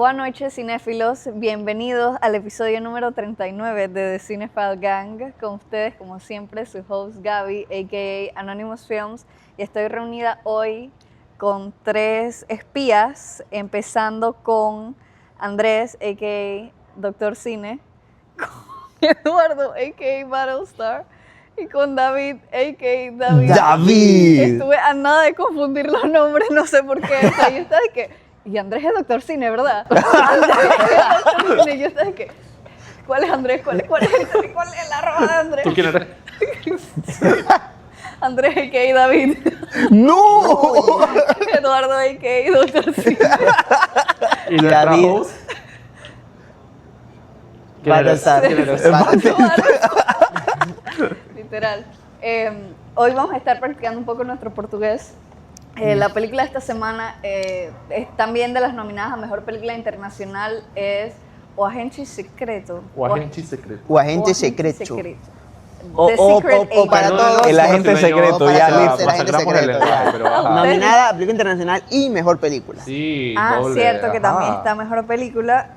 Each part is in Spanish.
Buenas noches, cinéfilos. Bienvenidos al episodio número 39 de The Cinephile Gang. Con ustedes, como siempre, su host Gaby, a.k.a. Anonymous Films. Y estoy reunida hoy con tres espías, empezando con Andrés, a.k.a. Doctor Cine, con Eduardo, a.k.a. Battlestar, y con David, a.k.a. David. Estuve a nada de confundir los nombres, no sé por qué. O sea, yo estaba de que... Y Andrés es Doctor Cine, ¿verdad? Andrés es Doctor Cine. Y yo estaba de que... ¿Cuál es Andrés? ¿Cuál es la arroba de Andrés? ¿Tú quién eres? Andrés, a.k.a. David. ¡No! Eduardo, a.k.a. Doctor Cine. ¿Y nuestra David. host? ¿Quién eres? Literal. Hoy vamos a estar practicando un poco nuestro portugués. La película de esta semana, es también de las nominadas a Mejor Película Internacional, es O Agente Secreto. O agente secreto. O agente secreto. The Secret o para Agent. todos. El agente secreto, para ya todos, listo. el agente Masacramos el secreto, lenguaje, ya. pero ajá. Nominada a Película Internacional y Mejor Película. Sí, Ah, cierto, que también ajá. está Mejor Película.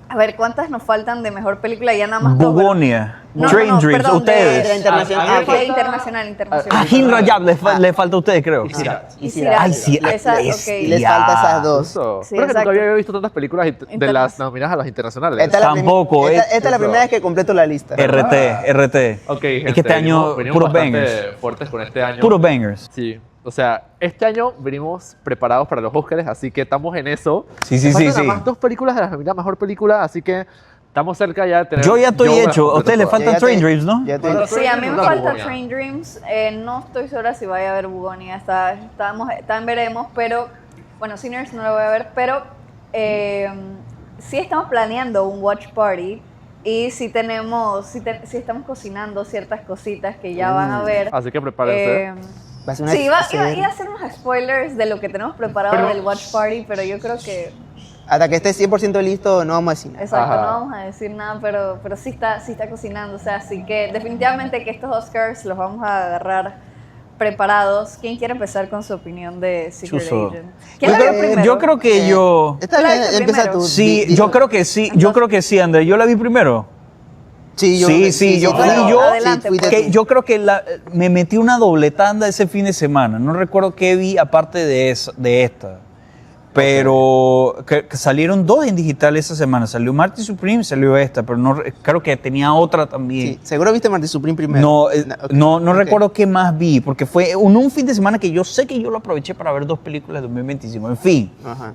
A ver, ¿cuántas nos faltan de Mejor Película? Ya nada más dos, ¿verdad? Bugonia, No, Train no, Dreams, perdón, de ustedes. la internacional. Ah, Ah, De ok. internacional. A Hin Rajab le falta a ustedes, creo. Y Sirat. Y Sirat. Ay, sí, Esa, bestia. ok. Y les falta esas dos. Eso. Sí, Pero que nunca exacto. había visto tantas películas de las nominadas a las internacionales. Esta es la Tampoco, esta es la eso. primera vez que completo la lista. RT. Ok, gente, Es que este año, venimos puros bastante bangers. fuertes con este año. Puros bangers. Sí, o sea, este año venimos preparados para los Oscars, así que estamos en eso. Sí. Nos faltan nada más dos películas de las nominadas a Mejor Película, así que estamos cerca ya de tener... Yo ya estoy voy a hecho. A completar ustedes les todas. faltan Train Dreams, ¿no? Ya te- Bueno, Sí, a mí me Una falta Bugonia. Train Dreams. No estoy segura si vaya a ver Bugonia. Está en veremos, pero... Bueno, Sinners no lo voy a ver, pero... sí estamos planeando un watch party. Y sí sí estamos cocinando ciertas cositas que ya van a ver. Así que prepárense. Va a ser una- Sí, iba a ser- hacer unos spoilers de lo que tenemos preparado Pero- del watch party, pero yo creo que... Hasta que esté 100% listo, no vamos a decir nada. Exacto, Ajá. no vamos a decir nada, pero sí está cocinando, o sea, así que definitivamente que estos Oscars los vamos a agarrar preparados. ¿Quién quiere empezar con su opinión de Secret Chuzo. Agent? ¿Quién la vio primero? Yo creo que yo... Está ¿La bien, viste empieza primero? tú. Sí, Di- yo creo que sí. Yo creo que sí, André. ¿Yo la vi primero? Sí, yo fui claro. yo. Adelante, fuiste pues. Que tú. yo creo que me metí una doble tanda ese fin de semana. No recuerdo qué vi aparte de esta. Pero que salieron dos en digital esa semana. Salió Marty Supreme, salió esta, pero no creo que tenía otra también. Sí, seguro viste Marty Supreme primero. No, ok. no Ok. recuerdo qué más vi, porque fue un fin de semana que yo sé que yo lo aproveché para ver dos películas de 2025. En fin, Ajá.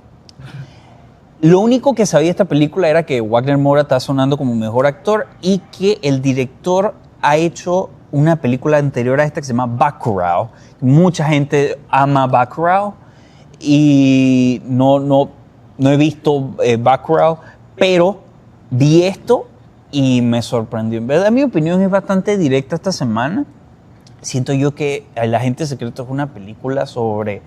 lo único que sabía de esta película era que Wagner Moura está sonando como mejor actor y que el director ha hecho una película anterior a esta que se llama Bacurau. Mucha gente ama Bacurau y no he visto Bacurau, pero vi esto y me sorprendió. En verdad, mi opinión es bastante directa esta semana. Siento yo que El Agente Secreto es una película sobre...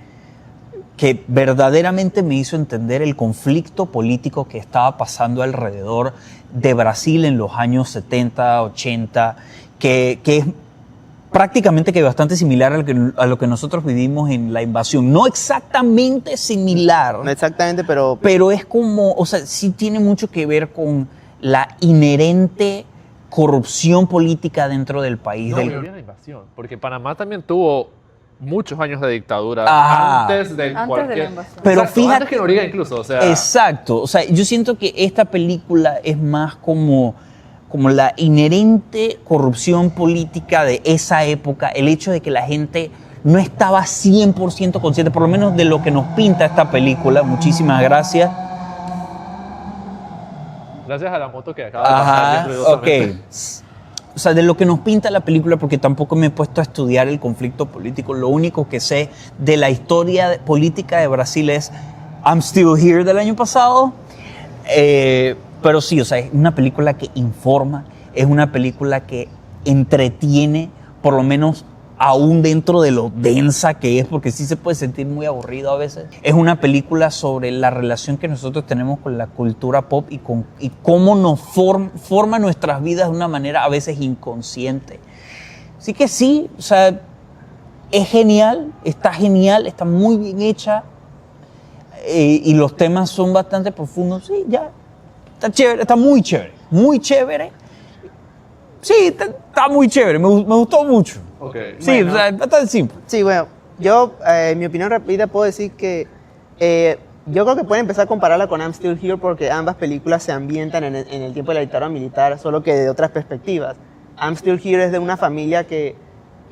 que verdaderamente me hizo entender el conflicto político que estaba pasando alrededor de Brasil en los años 70, 80, que es prácticamente que bastante similar a lo que nosotros vivimos en la invasión. No exactamente similar, No exactamente, pero pero es como, o sea, sí tiene mucho que ver con la inherente corrupción política dentro del país. No, del- yo vi la invasión, porque Panamá también tuvo muchos años de dictadura Ajá. antes de Antes cualquier... de la invasión. Pero Exacto, fíjate- antes que Noriega incluso, o sea... Exacto, o sea, yo siento que esta película es más como la inherente corrupción política de esa época, el hecho de que la gente no estaba 100% consciente, por lo menos de lo que nos pinta esta película. Muchísimas gracias. Gracias a la moto que acaba de pasar. Ajá, bien ok. ruidosamente. O sea, de lo que nos pinta la película, porque tampoco me he puesto a estudiar el conflicto político. Lo único que sé de la historia política de Brasil es I'm Still Here del año pasado. Pero sí, o sea, es una película que informa, es una película que entretiene, por lo menos aún dentro de lo densa que es, porque sí se puede sentir muy aburrido a veces. Es una película sobre la relación que nosotros tenemos con la cultura pop y cómo nos forma nuestras vidas de una manera a veces inconsciente. Así que sí, o sea, es genial, está muy bien hecha. y los temas son bastante profundos. Sí, ya. Está chévere, está muy chévere. Muy chévere. Sí, está muy chévere. Me gustó mucho. Ok. Sí, Bueno. o sea, está tan simple. Sí, bueno, yo, en mi opinión rápida, puedo decir que yo creo que pueden empezar a compararla con I'm Still Here porque ambas películas se ambientan en el tiempo de la dictadura militar, solo que de otras perspectivas. I'm Still Here es de una familia que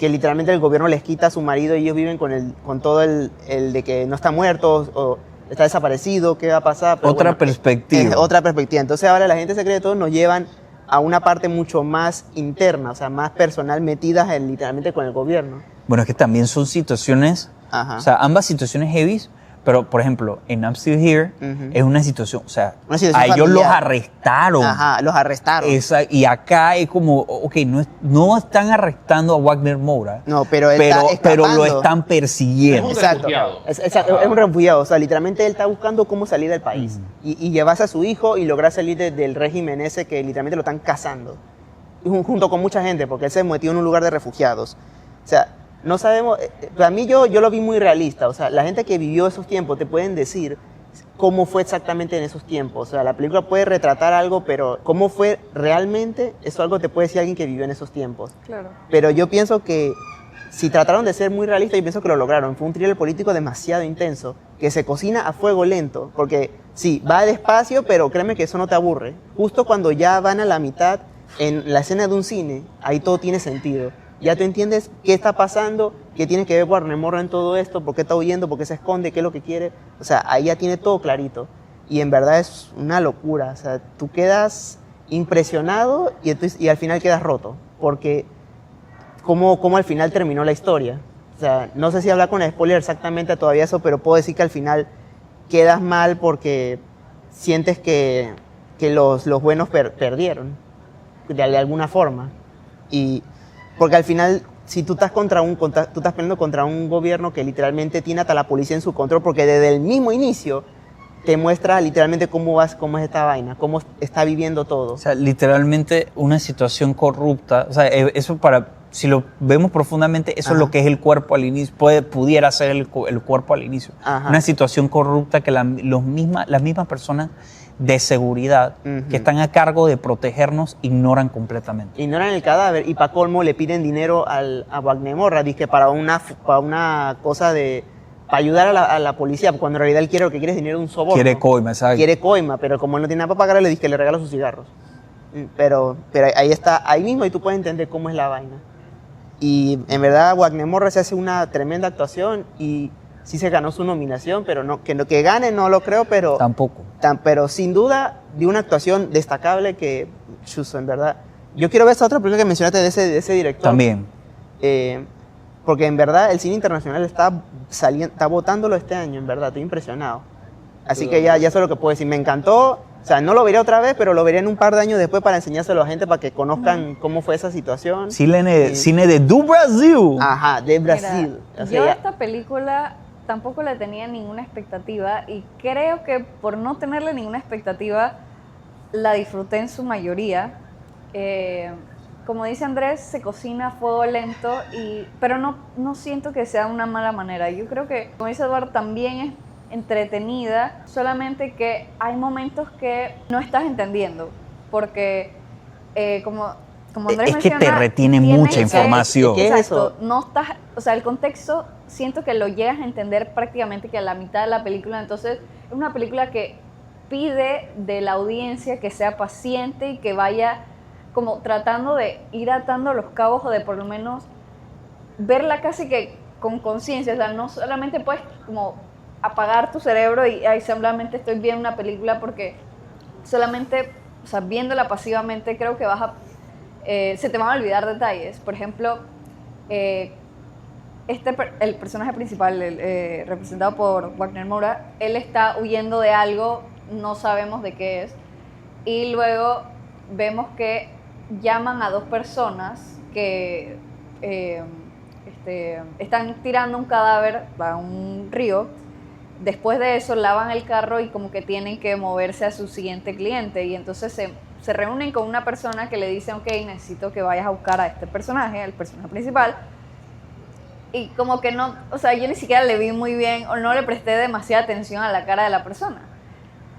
literalmente el gobierno les quita a su marido y ellos viven con todo el de que no está muerto o está desaparecido, qué va a pasar. Pero Otra perspectiva. Otra perspectiva. Entonces ahora la gente secreta de todo nos llevan a una parte mucho más interna, o sea, más personal, metidas literalmente con el gobierno. Bueno, es que también son situaciones, Ajá. o sea, ambas situaciones heavy, pero por ejemplo, en I'm Still Here Ujú. es una situación, o sea, Una situación a ellos los familiar. arrestaron. Ajá, los arrestaron. Y acá es como, ok, no están arrestando a Wagner Moura, No, pero él está pero lo escapando. están persiguiendo. Es un Exacto. refugiado. Es un refugiado. O sea, literalmente él está buscando cómo salir del país y llevarse a su hijo y lograr salir del régimen ese que literalmente lo están cazando. Junto con mucha gente, porque él se metió en un lugar de refugiados. O sea, no sabemos. Para mí, yo lo vi muy realista. O sea, la gente que vivió esos tiempos te pueden decir cómo fue exactamente en esos tiempos. O sea, la película puede retratar algo, pero cómo fue realmente, eso algo te puede decir alguien que vivió en esos tiempos. Claro. Pero yo pienso que si trataron de ser muy realistas, yo pienso que lo lograron. Fue un thriller político demasiado intenso, que se cocina a fuego lento, porque sí, va despacio, pero créeme que eso no te aburre. Justo cuando ya van a la mitad, en la escena de un cine, ahí todo tiene sentido. Ya tú entiendes qué está pasando, qué tiene que ver Wagner Moura en todo esto, por qué está huyendo, por qué se esconde, qué es lo que quiere. O sea, ahí ya tiene todo clarito. Y en verdad es una locura. O sea, tú quedas impresionado y al final quedas roto, porque cómo al final terminó la historia. O sea, no sé si hablar con spoiler exactamente todavía eso, pero puedo decir que al final quedas mal porque sientes que los buenos perdieron de alguna forma. Y porque al final, si tú estás tú estás peleando contra un gobierno que literalmente tiene hasta la policía en su control, porque desde el mismo inicio te muestra literalmente cómo es esta vaina, cómo está viviendo todo. O sea, literalmente una situación corrupta. O sea, eso si lo vemos profundamente, eso es Ajá. lo que es el cuerpo al inicio, pudiera ser el cuerpo al inicio. Ajá. Una situación corrupta que las mismas personas de seguridad Ujú. que están a cargo de protegernos ignoran completamente. Ignoran el cadáver y para colmo le piden dinero a Wagner Moura, dice para una cosa para ayudar a la policía, cuando en realidad él lo que quiere es dinero de un soborno. Quiere coima, ¿sabes? Quiere coima, pero como él no tiene nada para pagarle, le dice que le regala sus cigarros. Pero ahí está, ahí mismo y tú puedes entender cómo es la vaina. Y en verdad Wagner Moura se hace una tremenda actuación y sí se ganó su nominación, pero que gane no lo creo, pero Tampoco. pero sin duda de una actuación destacable que, chuzo, en verdad. Yo quiero ver esta otra película que mencionaste de ese director. También. Porque en verdad el cine internacional está votándolo este año, en verdad, estoy impresionado. Así que ya sé lo que puedo decir. Me encantó, o sea, no lo veré otra vez, pero lo veré en un par de años después para enseñárselo a la gente para que conozcan cómo fue esa situación. Cine de do Brasil. Ajá, de Brasil. Mira, O sea, yo ya- esta película tampoco le tenía ninguna expectativa y creo que por no tenerle ninguna expectativa la disfruté en su mayoría. Como dice Andrés, se cocina a fuego lento, pero no siento que sea una mala manera. Yo creo que, como dice Eduardo, también es entretenida, solamente que hay momentos que no estás entendiendo, porque como Andrés Es que te menciona, retiene tienes mucha que- información. ¿Qué es Exacto, eso? no estás, o sea, el contexto siento que lo llegas a entender prácticamente que a la mitad de la película, entonces es una película que pide de la audiencia que sea paciente y que vaya como tratando de ir atando los cabos o de por lo menos verla casi que con conciencia, o sea, no solamente puedes como apagar tu cerebro y ay, solamente estoy viendo una película porque solamente, o sea, viéndola pasivamente creo que se te van a olvidar detalles. Por ejemplo, el personaje principal, representado por Wagner Moura, él está huyendo de algo, no sabemos de qué es, y luego vemos que llaman a dos personas que están tirando un cadáver a un río. Después de eso lavan el carro y como que tienen que moverse a su siguiente cliente y entonces se reúnen con una persona que le dice, ok, necesito que vayas a buscar a este personaje, al personaje principal, Y como que no, o sea, yo ni siquiera le vi muy bien o no le presté demasiada atención a la cara de la persona.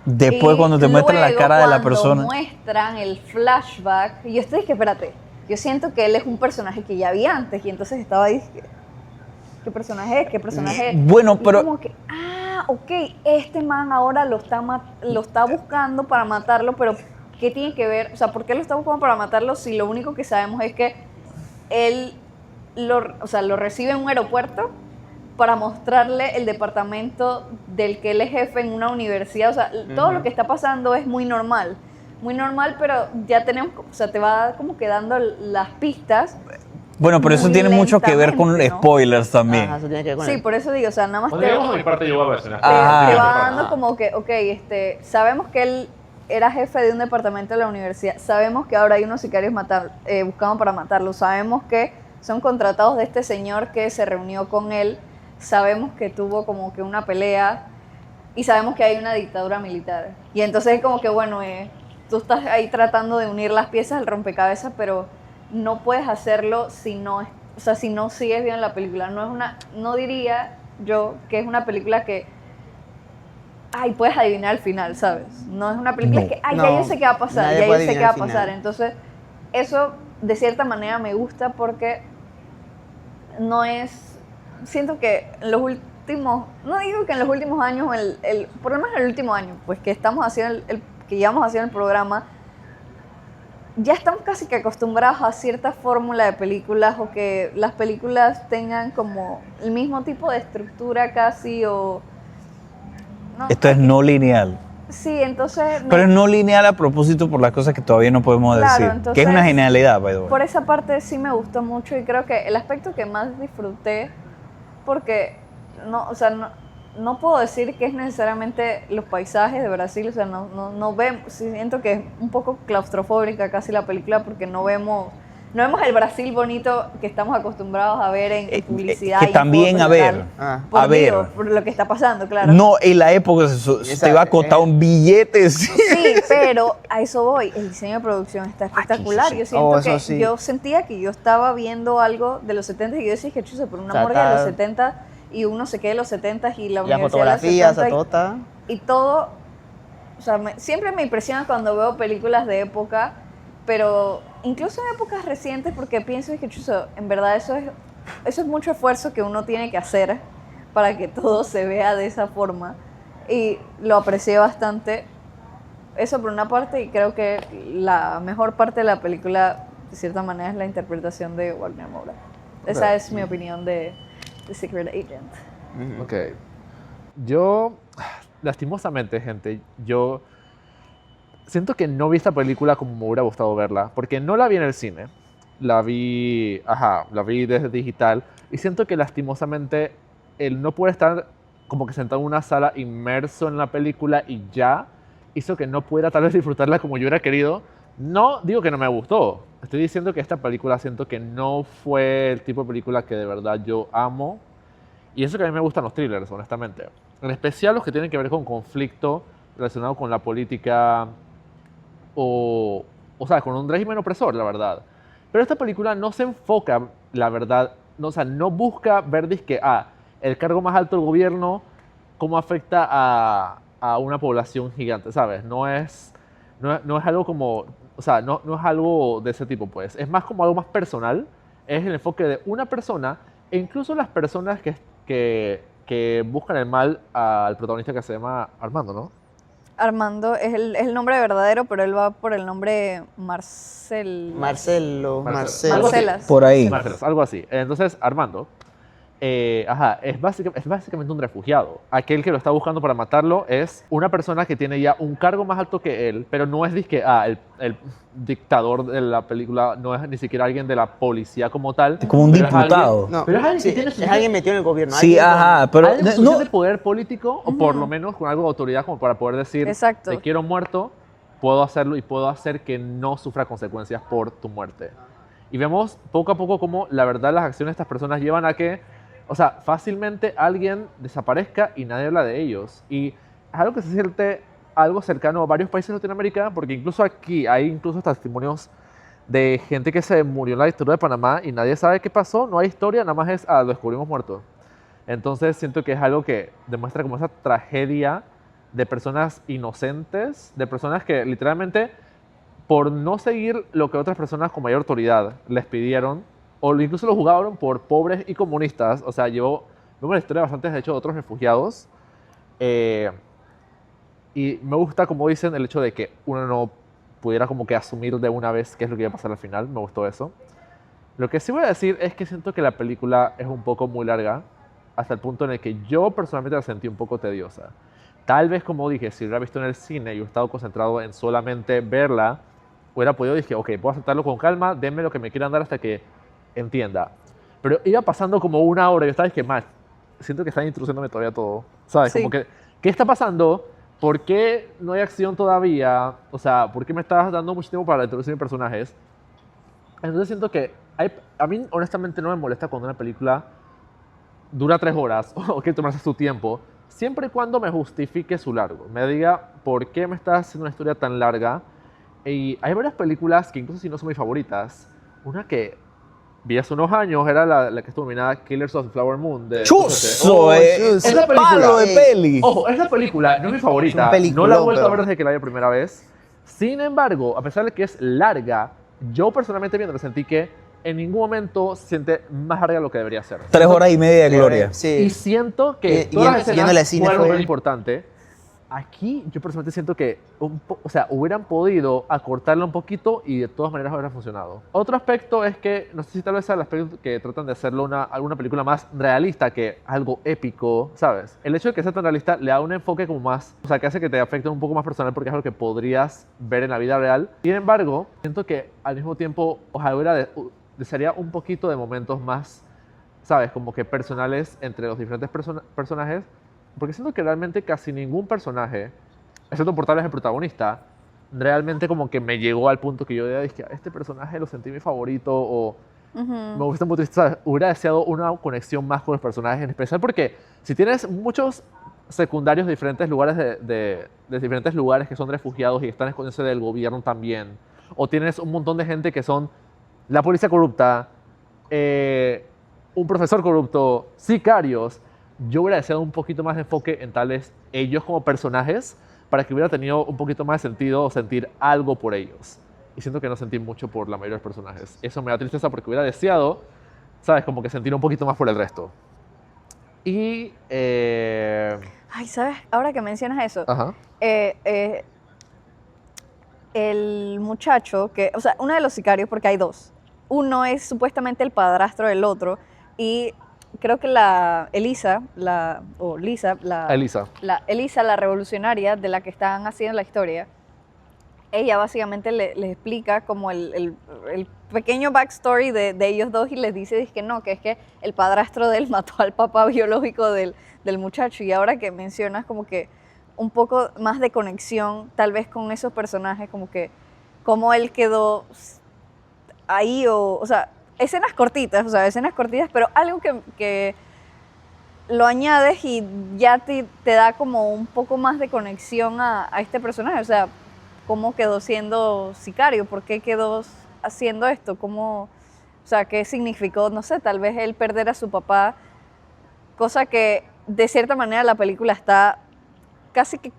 Después Y cuando te muestran la luego, cara de la cuando persona. muestran el flashback, y yo estoy que espérate, yo siento que él es un personaje que ya vi antes y entonces estaba ahí, ¿qué personaje es? ¿Qué personaje es? Bueno, Y pero como que, ok, este man ahora lo está buscando para matarlo, pero ¿qué tiene que ver? O sea, ¿por qué lo está buscando para matarlo si lo único que sabemos es que él lo recibe en un aeropuerto para mostrarle el departamento del que él es jefe en una universidad? O sea, todo lo que está pasando es muy normal, pero ya tenemos, o sea, te va como que dando las pistas. bueno, pero eso muy tiene mucho que ver con lentamente, ¿no? spoilers también. Ajá, eso tiene que ver con Sí, él. por eso digo, o sea, nada más Bueno, digamos, de mi parte yo voy a mencionar. Ah. te va Ajá. dando como que, ok, sabemos que él era jefe de un departamento de la universidad, sabemos que ahora hay unos sicarios buscando para matarlo, sabemos que son contratados de este señor que se reunió con él, sabemos que tuvo como que una pelea y sabemos que hay una dictadura militar. Y entonces es como que, bueno, tú estás ahí tratando de unir las piezas del rompecabezas, pero no puedes hacerlo si no, o sea, si no sigues bien la película. No diría yo que es una película que puedes adivinar al final, ¿sabes? No es una película No. que, ya No, yo sé qué va a pasar, nadie ya yo puede sé qué va a adivinar el pasar. final. Entonces, eso de cierta manera me gusta porque no es, siento que en los últimos, no digo que en los últimos años, por lo menos en el último año, pues que estamos haciendo que llevamos haciendo el programa, ya estamos casi que acostumbrados a cierta fórmula de películas o que las películas tengan como el mismo tipo de estructura casi o... No, Esto es no lineal. Sí, entonces... Pero es no lineal a propósito por las cosas que todavía no podemos Claro, decir. entonces, que es una genialidad, by the way. por esa parte sí me gustó mucho y creo que el aspecto que más disfruté, porque no, o sea, no puedo decir que es necesariamente los paisajes de Brasil, o sea, no vemos, siento que es un poco claustrofóbica casi la película porque no vemos el Brasil bonito que estamos acostumbrados a ver en publicidad. que y en también, fotos a y ver, tal. Ah. Por, a ver. por lo que está pasando, claro. No, en la época se iba a costar un billete. Sí. Sí, pero a eso voy. El diseño de producción está espectacular. Yo siento Oh, eso que sí. yo sentía que yo estaba viendo algo de los 70 y yo decía que chuzo, por una O sea, morgue de los está- 70 y un no sé qué de los 70 y la Y las universidad de los fotografías, o 70 sea, todo está... y todo, o sea, siempre me impresiona cuando veo películas de época, pero incluso en épocas recientes porque pienso que chuzo, en verdad eso es mucho esfuerzo que uno tiene que hacer para que todo se vea de esa forma y lo aprecié bastante. Eso por una parte, y creo que la mejor parte de la película, de cierta manera, es la interpretación de Wagner Moura. Esa Ok. es mi opinión de The Secret Agent. Ujú. Ok. Yo, lastimosamente, gente, yo siento que no vi esta película como me hubiera gustado verla, porque no la vi en el cine, la vi desde digital, y siento que lastimosamente el no poder estar como que sentado en una sala inmerso en la película y ya hizo que no pudiera tal vez disfrutarla como yo hubiera querido. No digo que no me gustó, estoy diciendo que esta película siento que no fue el tipo de película que de verdad yo amo, y eso que a mí me gustan los thrillers, honestamente. En especial los que tienen que ver con conflicto relacionado con la política o sea, con un régimen opresor, la verdad. Pero esta película no se enfoca, la verdad, no, o sea, no busca ver disque, el cargo más alto del gobierno, cómo afecta a una población gigante, ¿sabes? No es algo como, o sea, no es algo de ese tipo, pues. Es más como algo más personal, es el enfoque de una persona, e incluso las personas que buscan el mal al protagonista que se llama Armando, ¿no? Armando es el nombre verdadero, pero él va por el nombre Marcel. Marcelo, Marcelo. Marcelo. Marcelas. Por ahí. Marcelos, algo así. Entonces, Armando, es básicamente un refugiado. Aquel que lo está buscando para matarlo es una persona que tiene ya un cargo más alto que él, pero no es disque, el dictador de la película, no es ni siquiera alguien de la policía como tal. Como un pero es diputado. alguien- pero es alguien sí, que tiene es alguien metido en el gobierno. Sí, alguien con- ajá, pero alguien con no, suficiente poder político, o por lo menos con algo de autoridad como para poder decir, Exacto. te quiero muerto, puedo hacerlo y puedo hacer que no sufra consecuencias por tu muerte. Y vemos poco a poco cómo la verdad las acciones de estas personas llevan a que, o sea, fácilmente alguien desaparezca y nadie habla de ellos. Y es algo que se siente algo cercano a varios países de Latinoamérica, porque incluso aquí hay incluso testimonios de gente que se murió en la dictadura de Panamá y nadie sabe qué pasó, no hay historia, nada más es, lo descubrimos muerto. Entonces siento que es algo que demuestra como esa tragedia de personas inocentes, de personas que literalmente por no seguir lo que otras personas con mayor autoridad les pidieron, o incluso lo juzgaron por pobres y comunistas, o sea, vemos la historia bastante, de hecho, de otros refugiados, y me gusta, como dicen, el hecho de que uno no pudiera como que asumir de una vez qué es lo que iba a pasar al final, me gustó eso. Lo que sí voy a decir es que siento que la película es un poco muy larga, hasta el punto en el que yo personalmente la sentí un poco tediosa. Tal vez, como dije, si lo hubiera visto en el cine y hubiera estado concentrado en solamente verla, hubiera podido, dije, ok, puedo aceptarlo con calma, denme lo que me quieran dar hasta que entienda. Pero iba pasando como una hora y yo estaba, dije, mal, siento que están introduciéndome todavía todo, ¿sabes? Sí. Como que, ¿qué está pasando? ¿Por qué no hay acción todavía? O sea, ¿por qué me estás dando mucho tiempo para introducir personajes? Entonces siento que a mí honestamente no me molesta cuando una película dura 3 horas o que tomarse su tiempo, siempre y cuando me justifique su largo. Me diga por qué me estás haciendo una historia tan larga. Y hay varias películas que incluso si no son mis favoritas, una que vi hace unos años era la que estuvo nominada Killers of the Flower Moon. De ¡Chuzo! Oh, esa película, ¡Palo de peli! Ojo, esa película no es mi favorita, Es un peliculón, no la he vuelto a pero- ver desde que la vi la primera vez. Sin embargo, a pesar de que es larga, yo personalmente viéndola sentí que en ningún momento se siente más larga de lo que debería ser. 3 horas y media de gloria. Sí. Y siento que Y todas las yendo al escenas cine fue algo fue- muy importante. Aquí yo personalmente siento que o sea, hubieran podido acortarla un poquito y de todas maneras hubiera funcionado. Otro aspecto es que, no sé si tal vez sea el aspecto que tratan de hacerlo alguna película más realista que algo épico, ¿sabes? El hecho de que sea tan realista le da un enfoque como más, o sea, que hace que te afecte un poco más personal porque es algo que podrías ver en la vida real. Sin embargo, siento que al mismo tiempo, ojalá desearía un poquito de momentos más, ¿sabes? Como que personales entre los diferentes personajes, porque siento que realmente casi ningún personaje, excepto por tal vez el protagonista, realmente como que me llegó al punto que yo dije, este personaje lo sentí mi favorito o me gusta mucho, ¿sabes? Hubiera deseado una conexión más con los personajes en especial porque si tienes muchos secundarios de diferentes lugares de diferentes lugares que son refugiados y están escondiéndose del gobierno también, o tienes un montón de gente que son la policía corrupta, un profesor corrupto, sicarios, yo hubiera deseado un poquito más de enfoque en tales ellos como personajes para que hubiera tenido un poquito más de sentido o sentir algo por ellos. Y siento que no sentí mucho por la mayoría de los personajes. Eso me da tristeza porque hubiera deseado, ¿sabes? Como que sentir un poquito más por el resto. Y... Ay, ¿sabes? Ahora que mencionas eso, ajá. El muchacho que, o sea, uno de los sicarios, porque hay dos. Uno es supuestamente el padrastro del otro y creo que Elisa, la revolucionaria de la que están haciendo la historia, ella básicamente les explica como el pequeño backstory de ellos dos y les dice que no, que es que el padrastro de él mató al papá biológico del muchacho. Y ahora que mencionas como que un poco más de conexión tal vez con esos personajes, como que cómo él quedó ahí o sea, escenas cortitas, pero algo que lo añades y ya te da como un poco más de conexión a este personaje, o sea, cómo quedó siendo sicario, por qué quedó haciendo esto, cómo, o sea, qué significó, no sé, tal vez él perder a su papá, cosa que de cierta manera la película está casi que,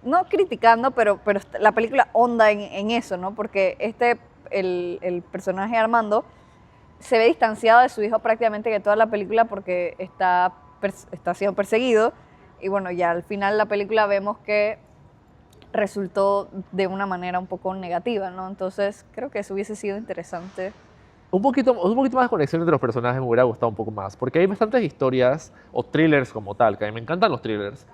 no criticando, pero la película honda en eso, ¿no? Porque el personaje Armando se ve distanciado de su hijo prácticamente que toda la película porque está siendo perseguido y bueno, ya al final la película vemos que resultó de una manera un poco negativa, ¿no? Entonces creo que eso hubiese sido interesante. Un poquito más de conexión entre los personajes me hubiera gustado un poco más, porque hay bastantes historias o thrillers como tal, que a mí me encantan los thrillers,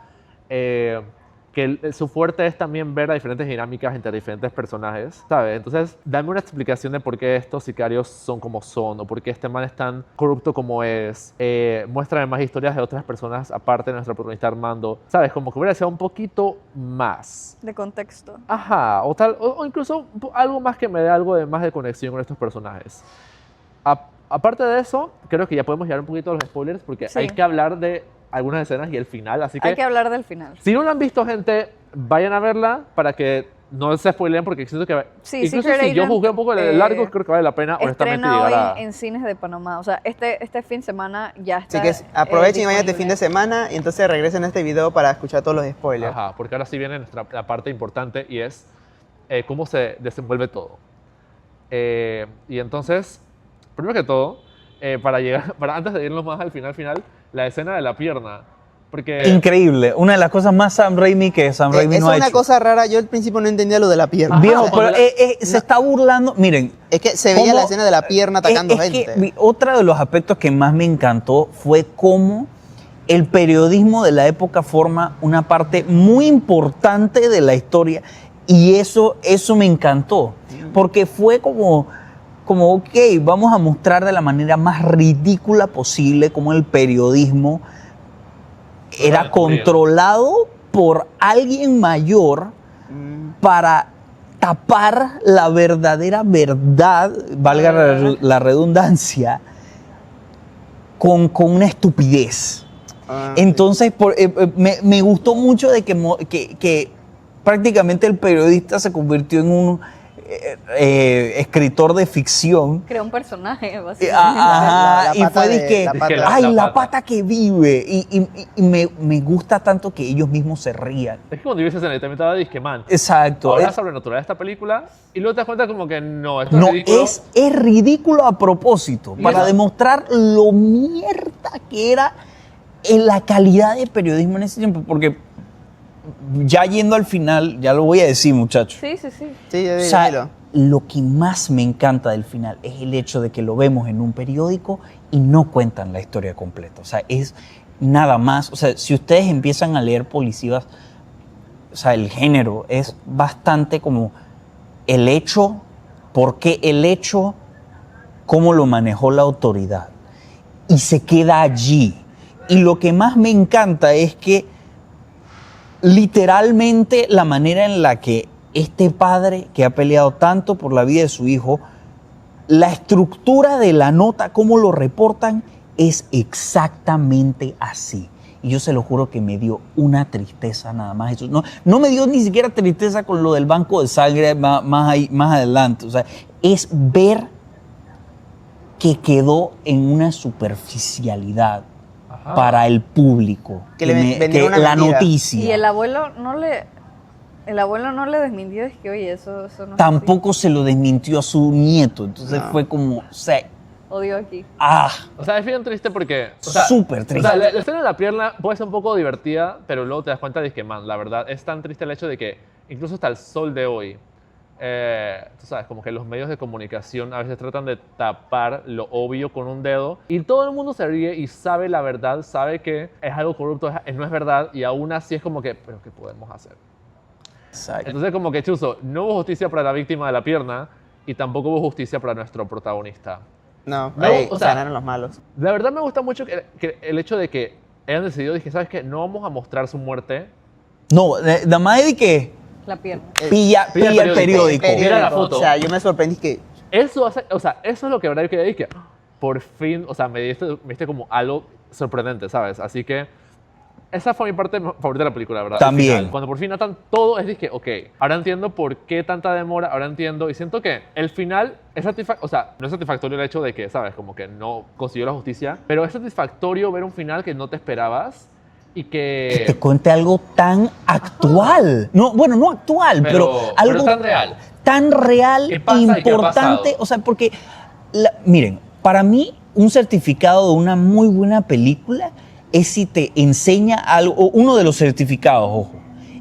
que su fuerte es también ver las diferentes dinámicas entre diferentes personajes, ¿sabes? Entonces, dame una explicación de por qué estos sicarios son como son, o por qué este man es tan corrupto como es. Muéstrame más historias de otras personas aparte de nuestra protagonista Armando, ¿sabes? Como que hubiera sido un poquito más. De contexto. Ajá, o incluso algo más que me dé algo de más de conexión con estos personajes. Aparte de eso, creo que ya podemos llegar un poquito a los spoilers porque Sí. hay que hablar de algunas escenas y el final, así Hay que hablar del final. si no la han visto, gente, vayan a verla para que no se spoileen porque siento que... Sí, incluso Secret si yo Agent, juzgué un poco el largo, creo que vale la pena honestamente estrena llegar hoy en cines de Panamá. O sea, este fin de semana ya está. Así que aprovechen y vayan este disponible. fin de semana y entonces regresen a este video para escuchar todos los spoilers. Ajá, porque ahora sí viene la parte importante y es cómo se desenvuelve todo. Y entonces, primero que todo, antes de irnos más al final, la escena de la pierna. Porque Increíble. Una de las cosas más Sam Raimi que Sam Raimi Eso no ha es una hecho. cosa rara, yo al principio no entendía lo de la pierna. Ajá, Viejo, cuando pero se está burlando. Miren, Es que se veía ¿cómo? la escena de la pierna atacando es gente. que otro de los aspectos que más me encantó fue cómo el periodismo de la época forma una parte muy importante de la historia y eso me encantó, porque fue como, ok, vamos a mostrar de la manera más ridícula posible cómo el periodismo era controlado por alguien mayor para tapar la verdadera verdad, valga la redundancia, con una estupidez. Entonces, me gustó mucho de que prácticamente el periodista se convirtió en un escritor de ficción. Creó un personaje, básicamente. Ajá, La y pata fue de- dizque, la pata. ay, La la pata. pata que vive. Y me gusta tanto que ellos mismos se rían. es que cuando vives en el también estaba disque, man, Exacto. ahora es sobrenatural esta película y luego te das cuenta como que no, esto No, es ridículo. es ridículo a propósito, Y para eso- demostrar lo mierda que era en la calidad de periodismo en ese tiempo, porque ya yendo al final, ya lo voy a decir, muchachos. Sí, sí, sí. Sí, O sea, dilo. lo que más me encanta del final es el hecho de que lo vemos en un periódico y no cuentan la historia completa. O sea, es nada más. O sea, si ustedes empiezan a leer policías, o sea, el género es bastante como el hecho, por qué el hecho, cómo lo manejó la autoridad. Y se queda allí. Y lo que más me encanta es que literalmente la manera en la que este padre que ha peleado tanto por la vida de su hijo, la estructura de la nota, cómo lo reportan, es exactamente así. Y yo se lo juro que me dio una tristeza nada más. Eso no me dio ni siquiera tristeza con lo del banco de sangre más adelante. O sea, es ver que quedó en una superficialidad Ajá. para el público. Que le vendieron una la mentira. noticia. Y el abuelo no le desmintió, es que, oye, eso no es así. Tampoco se lo desmintió a su nieto. Entonces No. fue como, o sea, Odio aquí. O sea, es bien triste porque... O sea, súper o triste. sea, la escena de la pierna puede ser un poco divertida, pero luego te das cuenta de que, man, la verdad, es tan triste el hecho de que incluso hasta el sol de hoy, tú sabes, como que los medios de comunicación a veces tratan de tapar lo obvio con un dedo y todo el mundo se ríe y sabe la verdad, sabe que es algo corrupto, no es verdad y aún así es como que, ¿pero qué podemos hacer? Exacto. Entonces como que, Chuzo, no hubo justicia para la víctima de la pierna y tampoco hubo justicia para nuestro protagonista. No, No, ahí o sea- ganaron los malos. La verdad me gusta mucho que el hecho de que hayan decidido, dije, ¿sabes qué? No vamos a mostrar su muerte. No, nada más de que La pierna. pilla Pilla el periódico. Mira la foto. O sea, yo me sorprendí que Eso hace, o sea, eso es lo que verdad yo quería decir, que por fin, o sea, me diste como algo sorprendente, ¿sabes? Así que esa fue mi parte favorita de la película, ¿verdad? También. El final. Cuando por fin atan todo, es dije, ok, ahora entiendo por qué tanta demora, ahora entiendo, y siento que el final es satisfactorio, o sea, no es satisfactorio el hecho de que, ¿sabes? Como que no consiguió la justicia, pero es satisfactorio ver un final que no te esperabas y Que te que... cuente algo tan actual. No, bueno, no actual, pero algo tan real. tan real, ¿Qué pasa y qué ha importante. pasado? O sea, porque, miren, para mí, un certificado de una muy buena película es si te enseña algo, o uno de los certificados, ojo,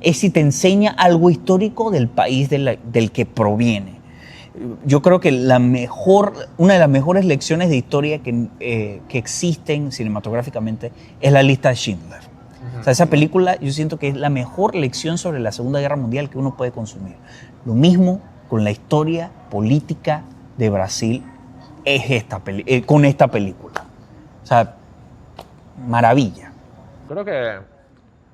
es si te enseña algo histórico del país del que proviene. Yo creo que una de las mejores lecciones de historia que existen cinematográficamente es la lista de Schindler. O sea, esa película yo siento que es la mejor lección sobre la Segunda Guerra Mundial que uno puede consumir. Lo mismo con la historia política de Brasil con esta película. O sea, maravilla. Creo que,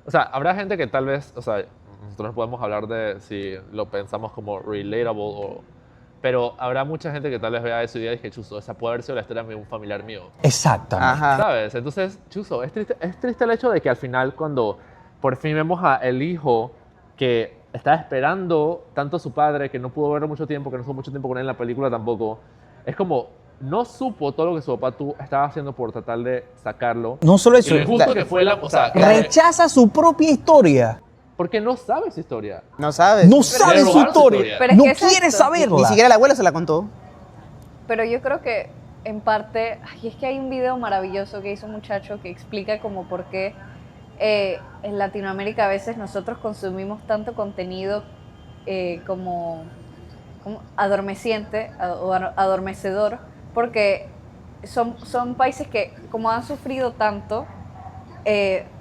o sea, habrá gente que tal vez, o sea, nosotros podemos hablar de si lo pensamos como relatable, pero habrá mucha gente que tal vez vea eso y diga, dije, Chuzo, esa puede haber sido la historia de un familiar mío. Exactamente. Ajá. ¿Sabes? Entonces, Chuzo, es triste el hecho de que al final cuando por fin vemos a el hijo que estaba esperando tanto a su padre, que no pudo verlo mucho tiempo, que no estuvo mucho tiempo con él en la película tampoco. Es como, no supo todo lo que su papá estaba haciendo por tratar de sacarlo. No solo eso, Y justo que fue la... O sea, rechaza su propia historia. porque no sabe su historia. No sabes. No sabe su robar su historia. historia. Pero es No que es quiere esto. saberla. Ni siquiera la abuela se la contó. Pero yo creo que en parte, ay, es que hay un video maravilloso que hizo un muchacho que explica como por qué en Latinoamérica a veces nosotros consumimos tanto contenido como adormeciente o adormecedor, porque son países que como han sufrido tanto,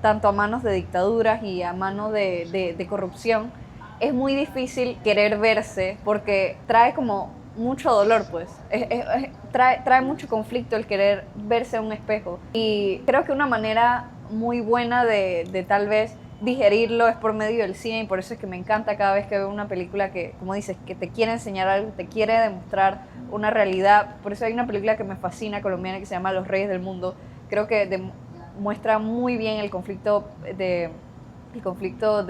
tanto a manos de dictaduras y a manos de corrupción, es muy difícil querer verse porque trae como mucho dolor, pues. Trae mucho conflicto el querer verse a un espejo. Y creo que una manera muy buena de tal vez digerirlo es por medio del cine, y por eso es que me encanta cada vez que veo una película que, como dices, que te quiere enseñar algo, te quiere demostrar una realidad. Por eso hay una película que me fascina, colombiana, que se llama Los Reyes del Mundo. Creo que muestra muy bien el conflicto el conflicto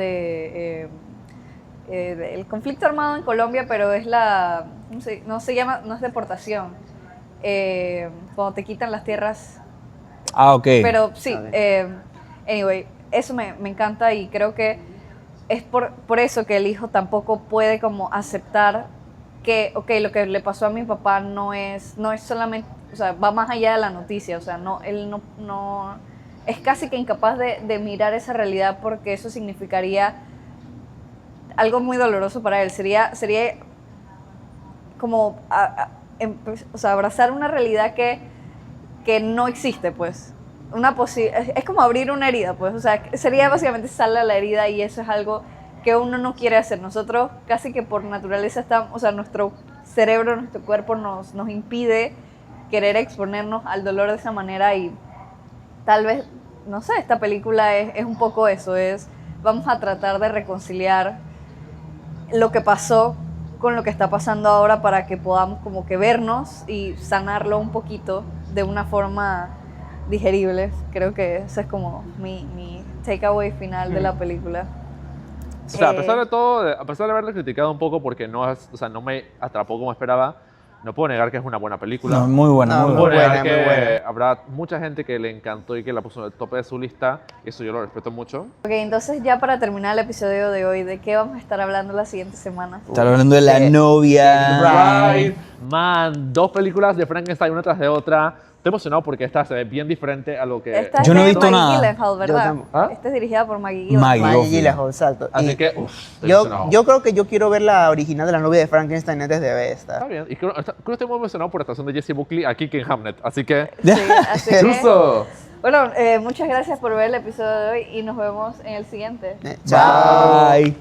armado en Colombia, pero es no es deportación, cuando te quitan las tierras. Ah, ok. Pero sí, anyway, eso me encanta, y creo que es por eso que el hijo tampoco puede como aceptar que, ok, lo que le pasó a mi papá no es solamente, o sea, va más allá de la noticia, o sea, él no es casi que incapaz de mirar esa realidad, porque eso significaría algo muy doloroso para él. Sería como o sea, abrazar una realidad que no existe, pues. Es como abrir una herida, pues. O sea, sería básicamente sal a la herida, y eso es algo que uno no quiere hacer. Nosotros casi que por naturaleza o sea, nuestro cerebro, nuestro cuerpo nos impide querer exponernos al dolor de esa manera, y tal vez, no sé, esta película es un poco eso, vamos a tratar de reconciliar lo que pasó con lo que está pasando ahora, para que podamos como que vernos y sanarlo un poquito de una forma digerible. Creo que ese es como mi takeaway final de la película. O sea, a pesar de todo, a pesar de haberla criticado un poco porque no me atrapó como esperaba, no puedo negar que es una buena película. No, muy buena, No, muy No puedo buena. negar muy buena. que habrá mucha gente que le encantó y que la puso en el tope de su lista. Eso yo lo respeto mucho. Ok, entonces ya para terminar el episodio de hoy, ¿de qué vamos a estar hablando la siguiente semana? Están hablando de la novia. Right. Man, 2 películas de Frankenstein una tras de otra. Estoy emocionado porque esta se ve bien diferente a lo que... Esta Yo es no he de visto Maggie nada. Gyllenhaal, ¿verdad? ¿Ah? Esta es dirigida por Maggie Gyllenhaal. Maggie. Maggie Gyllenhaal. Gyllenhaal, exacto. Así Y que, estoy emocionado. yo creo que yo quiero ver la original de la novia de Frankenstein antes de ver esta. Está bien. Y creo que estoy muy emocionado por la actuación de Jessie Buckley aquí que en Hamlet. Así que... Sí, así que, ¡Chuso! bueno, muchas gracias por ver el episodio de hoy, y nos vemos en el siguiente. Chao. Bye.